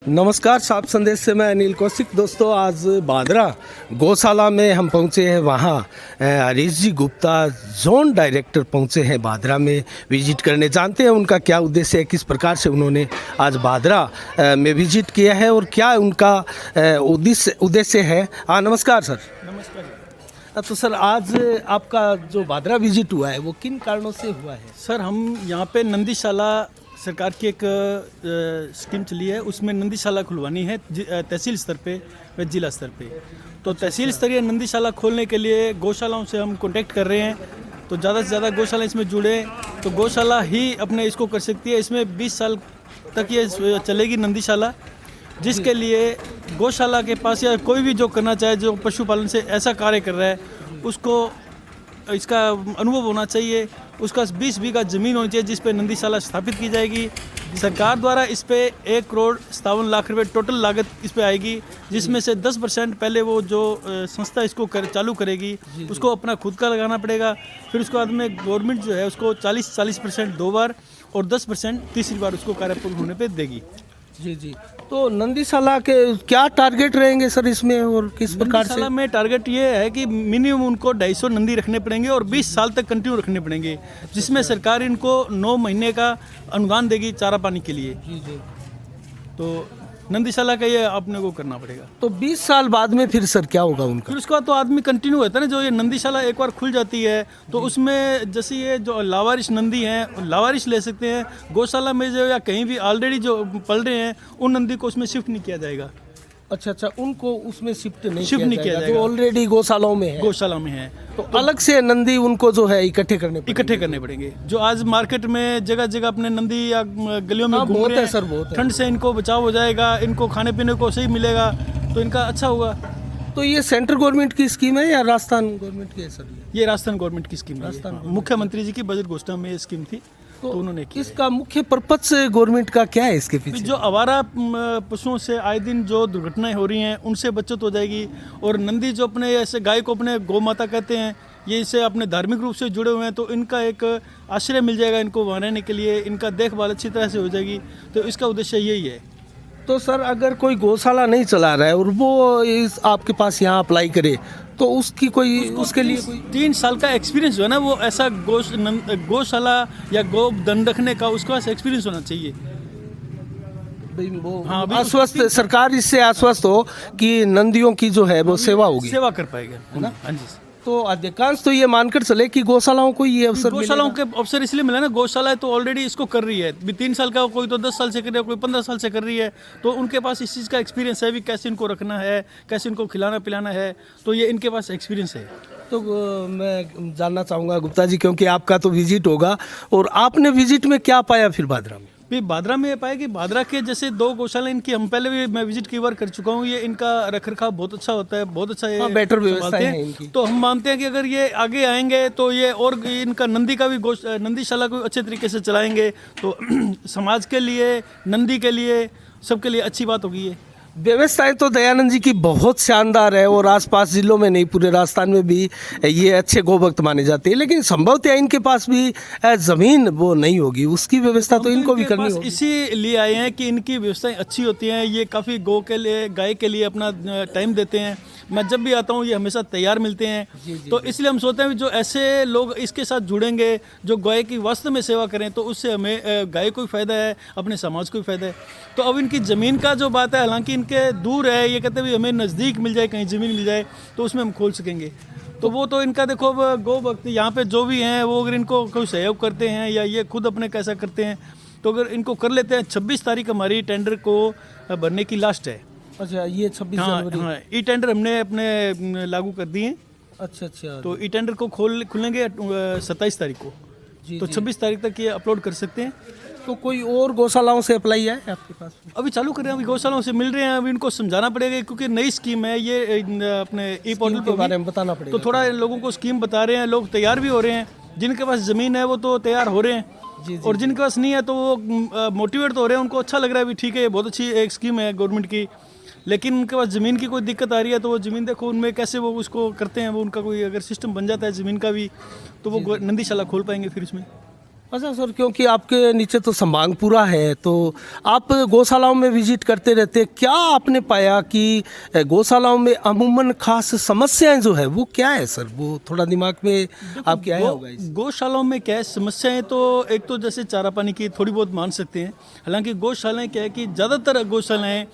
नमस्कार, साफ संदेश से मैं अनिल कौशिक। दोस्तों, आज बादरा गौशाला में हम पहुंचे हैं। वहां हरीश जी गुप्ता जोन डायरेक्टर पहुंचे हैं बादरा में विजिट करने। जानते हैं उनका क्या उद्देश्य है, किस प्रकार से उन्होंने आज बादरा में विजिट किया है और क्या उनका उद्देश्य है। नमस्कार सर। नमस्कार। तो सर, आज आपका जो बादरा विजिट हुआ है वो किन कारणों से हुआ है? सर, हम यहाँ पे नंदीशाला सरकार की एक स्कीम चली है, उसमें नंदीशाला खुलवानी है तहसील स्तर पे व जिला स्तर पे। तो तहसील स्तरीय नंदीशाला खोलने के लिए गौशालाओं से हम कांटेक्ट कर रहे हैं। तो ज़्यादा से ज़्यादा गौशाला इसमें जुड़े तो गौशाला ही अपने इसको कर सकती है। इसमें 20 साल तक ये चलेगी नंदीशाला, जिसके लिए गौशाला के पास या कोई भी जो करना चाहे, जो पशुपालन से ऐसा कार्य कर रहा है, उसको इसका अनुभव होना चाहिए। उसका 20 बीघा ज़मीन होनी चाहिए जिस पे नंदीशाला स्थापित की जाएगी। सरकार द्वारा इस पे 1,57,00,000 रुपये टोटल लागत इस पे आएगी, जिसमें से 10% पहले वो जो संस्था इसको चालू करेगी उसको अपना खुद का लगाना पड़ेगा। फिर उसके बाद में गवर्नमेंट जो है उसको 40% 2 बार और 10% तीसरी बार उसको कार्य पूर्ण होने पे देगी। जी जी। तो नंदीशाला के क्या टारगेट रहेंगे सर इसमें और किस प्रकार से? नंदीशाला में टारगेट ये है कि मिनिमम उनको 250 नंदी रखने पड़ेंगे और 20 साल तक कंटिन्यू रखने पड़ेंगे, जिसमें सरकार इनको 9 महीने का अनुदान देगी चारा पानी के लिए। जी जी। तो नंदीशाला का ये अपने को करना पड़ेगा। तो 20 साल बाद में फिर सर क्या होगा उनका? फिर उसके बाद तो आदमी कंटिन्यू होता है ना। जो ये नंदीशाला एक बार खुल जाती है तो उसमें जैसे ये जो लावारिश नंदी हैं, लावारिश ले सकते हैं। गौशाला में जो या कहीं भी ऑलरेडी जो पल रहे हैं उन नंदी को उसमें शिफ्ट नहीं किया जाएगा। अच्छा अच्छा, उनको उसमें शिफ्ट नहीं किया जाएगा जो ऑलरेडी गौशालाओं में है। गौशाला में है तो अलग से नंदी उनको जो है इकट्ठे करने पड़ेंगे। जो आज मार्केट में जगह जगह अपने नंदी या गलियों में घूम बहुत रहे है हैं सर, बहुत है। ठंड से इनको बचाव हो जाएगा, इनको खाने पीने को सही मिलेगा तो इनका अच्छा होगा। तो ये सेंट्रल गवर्नमेंट की स्कीम है या राजस्थान गवर्नमेंट की है सर? ये राजस्थान गवर्नमेंट की स्कीम है। मुख्यमंत्री जी की बजट घोषणा में ये स्कीम थी तो उन्होंने की। इसका मुख्य पर्पस गवर्नमेंट का क्या है इसके पीछे? जो आवारा पशुओं से आए दिन जो दुर्घटनाएं हो रही हैं उनसे बचत हो जाएगी। और नंदी जो अपने ऐसे गाय को अपने गौ माता कहते हैं, ये इससे अपने धार्मिक रूप से जुड़े हुए हैं, तो इनका एक आश्रय मिल जाएगा इनको वहाँ रहने के लिए। इनका देखभाल अच्छी तरह से हो जाएगी, तो इसका उद्देश्य यही है। तो सर, अगर कोई गौशाला नहीं चला रहा है और वो इस आपके पास यहाँ अप्लाई करे तो उसकी कोई उसके लिए कोई 3 साल का एक्सपीरियंस जो है ना, वो ऐसा गौशाला या गौ धन रखने का उसके पास एक्सपीरियंस होना चाहिए। हाँ, आश्वस्त सरकार इससे आश्वस्त हो कि नंदियों की जो है वो सेवा होगी, सेवा कर पाएगा ना। हाँ जी। तो अधिकांश तो ये मानकर चले कि गौशालाओं को ये अवसर गौशालाओं के अवसर इसलिए मिला ना, गौशाला तो ऑलरेडी इसको कर रही है। 3 साल का कोई तो 10 साल से कर रहा है, कोई 15 साल से कर रही है, तो उनके पास इस चीज़ का एक्सपीरियंस है भी, कैसे इनको रखना है, कैसे इनको खिलाना पिलाना है, तो ये इनके पास एक्सपीरियंस है। तो मैं जानना चाहूँगा गुप्ता जी, क्योंकि आपका तो विजिट होगा और आपने विजिट में क्या पाया फिर बादरा में? बादरा में ये पाया कि बादरा के जैसे 2 गौशाला इनकी हम पहले भी मैं विजिट कई बार कर चुका हूँ। ये इनका रखरखाव बहुत अच्छा होता है, बहुत अच्छा ये बेटर व्यवस्था है इनकी। तो हम मानते हैं कि अगर ये आगे आएंगे तो ये और इनका नंदी का भी नंदीशाला को अच्छे तरीके से चलाएंगे तो समाज के लिए, नंदी के लिए, सबके लिए अच्छी बात होगी। ये व्यवस्थाएं तो दयानंद जी की बहुत शानदार है और आसपास जिलों में नहीं, पूरे राजस्थान में भी ये अच्छे गोभक्त माने जाते हैं। लेकिन संभवतः इनके पास भी ज़मीन वो नहीं होगी, उसकी व्यवस्था तो इनको भी करनी होगी। इसीलिए आए हैं कि इनकी व्यवस्थाएं अच्छी होती हैं। ये काफ़ी गौ के लिए, गाय के लिए अपना टाइम देते हैं। मैं जब भी आता हूँ ये हमेशा तैयार मिलते हैं। तो इसलिए हम सोचते हैं कि जो ऐसे लोग इसके साथ जुड़ेंगे, जो गाय की वास्तव में सेवा करें, तो उससे हमें गाय को भी फ़ायदा है, अपने समाज को भी फ़ायदा है। तो अब इनकी ज़मीन का जो बात है, हालांकि इनके दूर है, ये कहते हैं हमें नज़दीक मिल जाए, कहीं ज़मीन मिल जाए तो उसमें हम खोल सकेंगे। तो वो तो इनका देखो, गौ भक्त यहाँ पे जो भी हैं वो अगर इनको कोई सहयोग करते हैं या ये खुद अपने कैसा करते हैं, तो अगर इनको कर लेते हैं। 26 तारीख हमारी टेंडर को भरने की लास्ट है। अच्छा, ये 26 जनवरी? हाँ, ई टेंडर हमने अपने लागू कर दिए हैं। अच्छा अच्छा। तो ई टेंडर को खुलेंगे 27 तारीख को। तो 26 तारीख तक ये अपलोड कर सकते हैं। तो कोई और गौशालाओं से अप्लाई है आपके पास? अभी चालू कर रहे हैं, अभी गौशालाओं से मिल रहे हैं। अभी इनको समझाना पड़ेगा क्योंकि नई स्कीम है ये, अपने ई पोर्टल के बारे में बताना पड़ेगा। तो थोड़ा लोगों को स्कीम बता रहे हैं, लोग तैयार भी हो रहे हैं। जिनके पास ज़मीन है वो तो तैयार हो रहे हैं जी। और जिनके पास नहीं है तो वो मोटिवेट तो हो रहे हैं, उनको अच्छा लग रहा है भी, ठीक है ये बहुत अच्छी एक स्कीम है गवर्नमेंट की। लेकिन उनके पास ज़मीन की कोई दिक्कत आ रही है तो वो ज़मीन देखो उनमें कैसे वो उसको करते हैं। वो उनका कोई अगर सिस्टम बन जाता है ज़मीन का भी, तो वो नंदीशाला खोल पाएंगे फिर उसमें। अच्छा सर, क्योंकि आपके नीचे तो संबांगपुरा है, तो आप गौशालाओं में विजिट करते रहते हैं, क्या आपने पाया कि गौशालाओं में अमूमन खास समस्याएं जो है वो क्या है सर? वो थोड़ा दिमाग में आपके आया होगा इस गौशालाओं में क्या है समस्याएं, तो एक तो जैसे चारा पानी की थोड़ी बहुत मान सकते हैं। हालांकि गौशालाएं क्या है कि ज़्यादातर गौशालाएं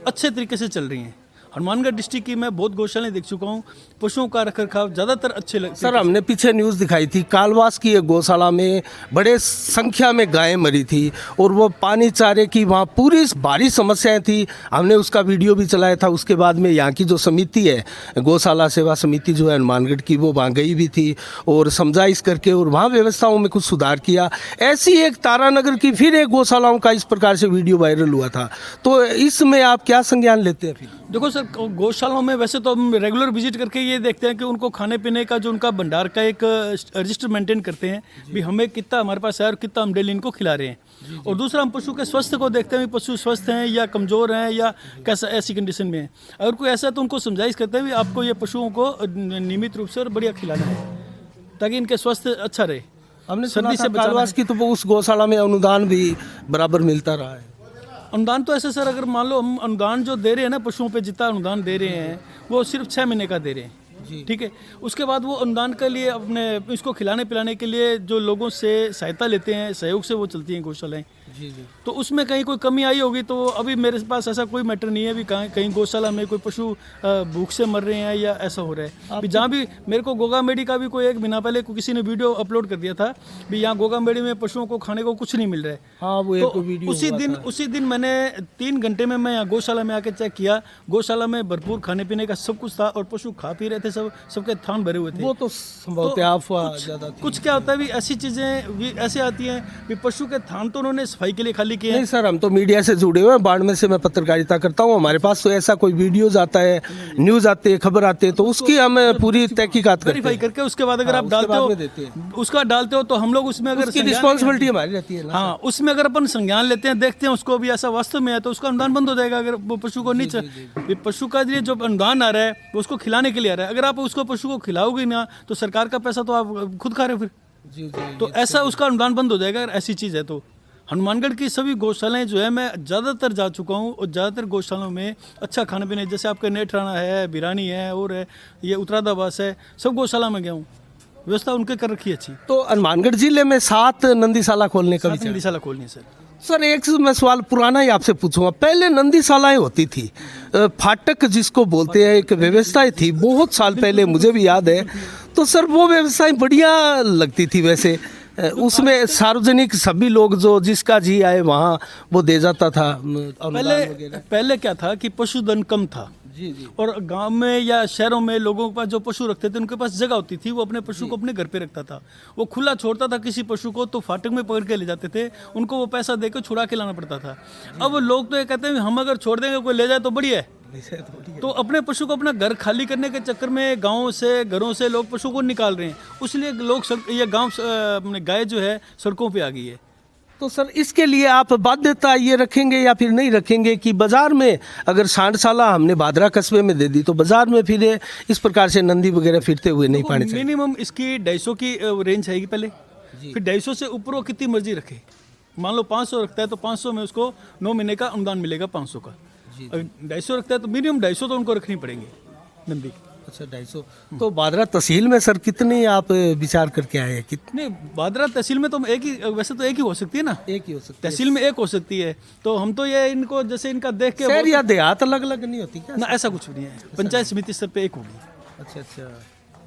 अच्छे तरीके से चल रही हैं। हनुमानगढ़ डिस्ट्रिक्ट की मैं बहुत गौशालाएं देख चुका हूँ, पशुओं का रखरखाव ज़्यादातर अच्छे लगते सर, हमने पीछे न्यूज़ दिखाई थी, कालवास की एक गौशाला में बड़े संख्या में गायें मरी थी और वो पानी चारे की वहाँ पूरी भारी समस्याएं थी। हमने उसका वीडियो भी चलाया था। उसके बाद में यहाँ की जो समिति है, गौशाला सेवा समिति जो है हनुमानगढ़ की, वो वहाँ गई भी थी और समझाइश करके और वहाँ व्यवस्थाओं में कुछ सुधार किया। ऐसी एक तारानगर की फिर एक गौशालाओं का इस प्रकार से वीडियो वायरल हुआ था, तो इसमें आप क्या संज्ञान लेते हैं फिर? देखो सर, गौशालाओं में वैसे तो हम रेगुलर विजिट करके ये देखते हैं कि उनको खाने पीने का जो उनका भंडार का एक रजिस्टर मेंटेन करते हैं भी हमें कितना हमारे पास है और कितना हम डेली इनको खिला रहे हैं। और दूसरा, हम पशु के स्वास्थ्य को देखते हैं, पशु स्वस्थ हैं या कमज़ोर हैं या कैसा ऐसी कंडीशन में है। अगर कोई ऐसा तो उनको समझाइश करते हैं भी आपको ये पशुओं को नियमित रूप से और बढ़िया खिलाना है ताकि इनके स्वास्थ्य अच्छा रहे। हमने सुना था कालवास की, तो वो उस गौशाला में अनुदान भी बराबर मिलता रहा है। अनुदान तो ऐसे सर, अगर मान लो हम अनुदान जो दे रहे हैं ना पशुओं पे, जितना अनुदान दे रहे हैं वो सिर्फ 6 महीने का दे रहे हैं, ठीक है। उसके बाद वो अनुदान के लिए अपने इसको खिलाने पिलाने के लिए जो लोगों से सहायता लेते हैं, सहयोग से वो चलती हैं गौशालाएं। जी जी। तो उसमें कहीं कोई कमी आई होगी, तो अभी मेरे पास ऐसा कोई मैटर नहीं है भी कहीं गौशाला में कोई पशु भूख से मर रहे हैं या ऐसा हो रहा है। अभी जहाँ भी मेरे को गोगामेडी का भी कोई एक महीना पहले किसी ने वीडियो अपलोड कर दिया था भी यहाँ गोगामेडी में पशुओं को खाने को कुछ नहीं मिल रहा है। हाँ, वो तो एक वीडियो उसी दिन मैंने 3 घंटे में मैं यहाँ गौशाला में आके चेक किया। गौशाला में भरपूर खाने पीने का सब कुछ था और पशु खा पी रहे थे, सबके थान भरे हुए थे। वो तो संभवतः अफवाह ज़्यादा थी। कुछ क्या होता है भी ऐसी चीज़ें भी ऐसे आती हैं भी पशु के थान तो उन्होंने सफाई के लिए खाली किए हैं। नहीं सर, हम तो मीडिया से जुड़े हुए हैं, बाड़मेर से मैं पत्रकारिता करता हूँ। हमारे पास तो ऐसा कोई वीडियोज आता है, न्यूज़ आते हैं, खबर आते हैं, तो उसकी हम पूरी तहकीकात वेरीफाई करके उसके बाद अगर आप डालते हो उसका डालते हो तो हम लोग उसमें अगर रिस्पॉन्सिबिलिटी हमारी रहती है। हाँ, उसमें अगर अपन संज्ञान लेते हैं, देखते हैं उसको भी ऐसा वास्तव में है तो उसका अनुदान बंद हो जाएगा। अगर वो पशु को नहीं, पशु का लिए जो अनुदान आ रहा है वो उसको खिलाने के लिए आ रहा है। अगर आप उसको पशु को खिलाओगे ना तो सरकार का पैसा तो आप खुद खा रहे हो फिर। जी जी। तो ऐसा उसका अनुदान बंद हो जाएगा अगर ऐसी चीज़ है तो। हनुमानगढ़ की सभी गौशालाएं जो है, मैं ज़्यादातर जा चुका हूँ और ज़्यादातर गौशालाओं में अच्छा खाने पीने, जैसे आपका नेठराना है, बिरानी है और है ये उत्तरादाबास है, सब गौशाला में गया हूँ, व्यवस्था उनके कर रखी है अच्छी। तो हनुमानगढ़ जिले में 7 नंदीशाला खोलने का विचार? नंदीशाला खोलनी है सर। सर, एक मैं सवाल पुराना ही आपसे पूछूंगा। पहले नंदीशालाएं होती थी, फाटक जिसको बोलते हैं, एक व्यवस्थाएं थी बहुत साल पहले, मुझे भी याद है। तो सर वो व्यवस्थाएं बढ़िया लगती थी वैसे, उसमें सार्वजनिक सभी लोग जो जिसका जी आए वहाँ वो दे जाता था। पहले क्या था कि पशुधन कम था। जी जी। और गांव में या शहरों में लोगों के पास जो पशु रखते थे उनके पास जगह होती थी, वो अपने पशु को अपने घर पे रखता था। वो खुला छोड़ता था किसी पशु को तो फाटक में पकड़ के ले जाते थे, उनको वो पैसा देकर छुड़ा के लाना पड़ता था। अब लोग तो ये कहते हैं हम अगर छोड़ देंगे कोई ले जाए तो बढ़िया है। तो अपने पशु को अपना घर खाली करने के चक्कर में गाँव से, घरों से लोग पशु को निकाल रहे हैं, इसलिए लोग ये गाँव अपने गाय जो है सड़कों पर आ गई है। तो सर इसके लिए आप बाध्यता ये रखेंगे या फिर नहीं रखेंगे कि बाजार में अगर सांडशाला हमने भादरा कस्बे में दे दी तो बाजार में फिर इस प्रकार से नंदी वगैरह फिरते हुए नहीं पाने चाहिए? मिनिमम इसकी 250 की रेंज आएगी पहले, फिर 250 से ऊपर वो कितनी मर्जी रखे। मान लो 500 रखता है तो 500 में उसको 9 महीने का अनुदान मिलेगा 500 का। अगर 250 रखता है तो मिनिमम 250 तो उनको रखनी पड़ेंगे नंदी। अच्छा, 250। तो भादरा तहसील में सर कितनी आप विचार करके आए हैं? कितने भादरा तहसील में तो एक ही, वैसे तो एक ही हो सकती है ना, एक ही हो सकती है तहसील में, एक हो सकती है। तो हम तो ये इनको जैसे इनका देख के शहर या देहात अलग अलग नहीं होती क्या? ना, ऐसा कुछ भी नहीं है, पंचायत समिति स्तर पे एक होगी। अच्छा अच्छा।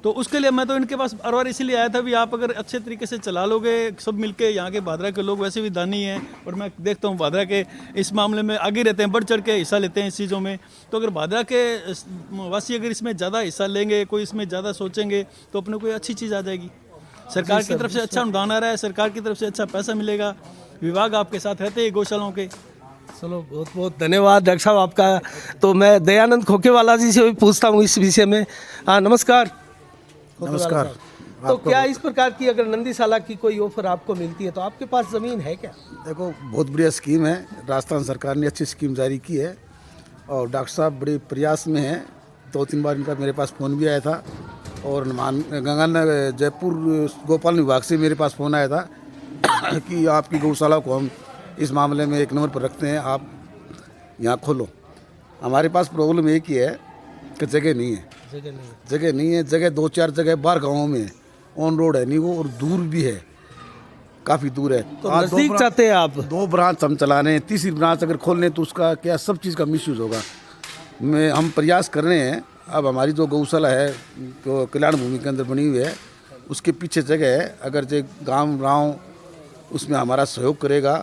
तो उसके लिए मैं तो इनके पास बार इसीलिए आया था भी आप अगर अच्छे तरीके से चला लोगे सब मिलके, यहाँ के भादरा के लोग वैसे भी दानी हैं और मैं देखता हूँ भादरा के इस मामले में आगे रहते हैं, बढ़ चढ़ के हिस्सा लेते हैं इस चीज़ों में। तो अगर भादरा के वासी अगर इसमें ज़्यादा हिस्सा लेंगे, कोई इसमें ज़्यादा सोचेंगे तो अपने कोई अच्छी चीज़ आ जाएगी। सरकार की तरफ से अच्छा अनुदान आ रहा है, सरकार की तरफ से अच्छा पैसा मिलेगा, विभाग आपके साथ रहते हैं गौशालाओं के। चलो, बहुत बहुत धन्यवाद डॉक्टर साहब आपका। तो मैं दयानंद खोखेवाला जी से भी पूछता हूँ इस विषय में। हाँ, नमस्कार। नमस्कार। तो क्या इस प्रकार की अगर नंदीशाला की कोई ऑफर आपको मिलती है तो आपके पास ज़मीन है क्या? देखो, बहुत बढ़िया स्कीम है, राजस्थान सरकार ने अच्छी स्कीम जारी की है और डॉक्टर साहब बड़े प्रयास में हैं। 2-3 बार इनका मेरे पास फ़ोन भी आया था और गंगानगर जयपुर गोपालन विभाग से मेरे पास फ़ोन आया था कि आपकी गौशाला को हम इस मामले में एक नंबर पर रखते हैं, आप यहाँ खोलो। हमारे पास प्रॉब्लम एक ही है कि जगह नहीं है, जगह नहीं है। जगह 2-4 जगह बाहर गाँव में है, ऑन रोड है नहीं वो, और दूर भी है, काफ़ी दूर है। तो नज़दीक चाहते हैं आप? 2 ब्रांच हम चला रहे हैं, तीसरी ब्रांच अगर खोल लें तो उसका क्या सब चीज़ का मिसयूज़ होगा। हम प्रयास कर रहे हैं। अब हमारी जो गौशाला है जो कल्याण भूमि के अंदर बनी हुई है, उसके पीछे जगह है, अगर जो गाँव उसमें हमारा सहयोग करेगा,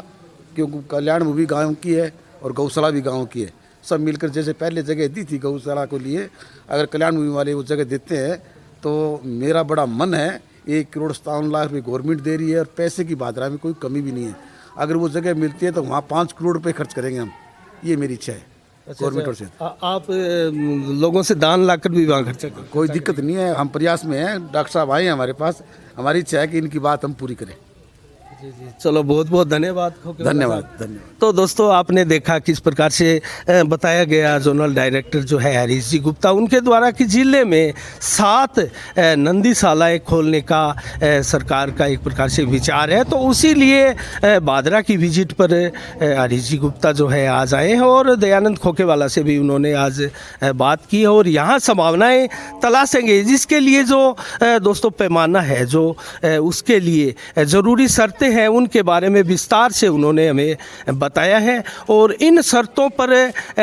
क्योंकि कल्याण भूमि गाँव की है और गौशाला भी गाँव की है, सब मिलकर जैसे पहले जगह दी थी गौशाला को लिए, अगर कल्याण भूमि वाले वो जगह देते हैं तो मेरा बड़ा मन है। 1,57,00,000 रुपये गवर्नमेंट दे रही है और पैसे की भादरा में कोई कमी भी नहीं है। अगर वो जगह मिलती है तो वहाँ 5 करोड़ रुपये खर्च करेंगे हम, ये मेरी इच्छा है गवर्नमेंट से। आप लोगों से दान लाकर भी वहाँ खर्चा करें? कोई दिक्कत नहीं है, हम प्रयास में हैं। डॉक्टर साहब आए हैं हमारे पास, हमारी इच्छा है कि इनकी बात हम पूरी करें। जी जी, चलो बहुत बहुत धन्यवाद। धन्यवाद। तो दोस्तों आपने देखा किस प्रकार से बताया गया जोनल डायरेक्टर जो है हरीश जी गुप्ता, उनके द्वारा कि जिले में 7 नंदीशालाएँ खोलने का सरकार का एक प्रकार से विचार है। तो उसी लिए बादरा की विजिट पर हरीश जी गुप्ता जो है आज आए हैं और दयानंद खोखेवाला से भी उन्होंने आज बात की और यहाँ संभावनाएँ तलाशेंगे, जिसके लिए जो दोस्तों पैमाना है जो उसके लिए ज़रूरी शर्तें हैं उनके बारे में विस्तार से उन्होंने हमें बताया है। और इन शर्तों पर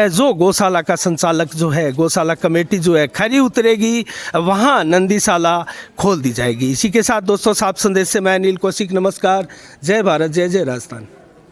जो गौशाला का संचालक जो है, गौशाला कमेटी जो है खरी उतरेगी, वहाँ नंदीशाला खोल दी जाएगी। इसी के साथ दोस्तों साफ संदेश से मैं अनिल कौशिक, नमस्कार, जय भारत, जय जय राजस्थान।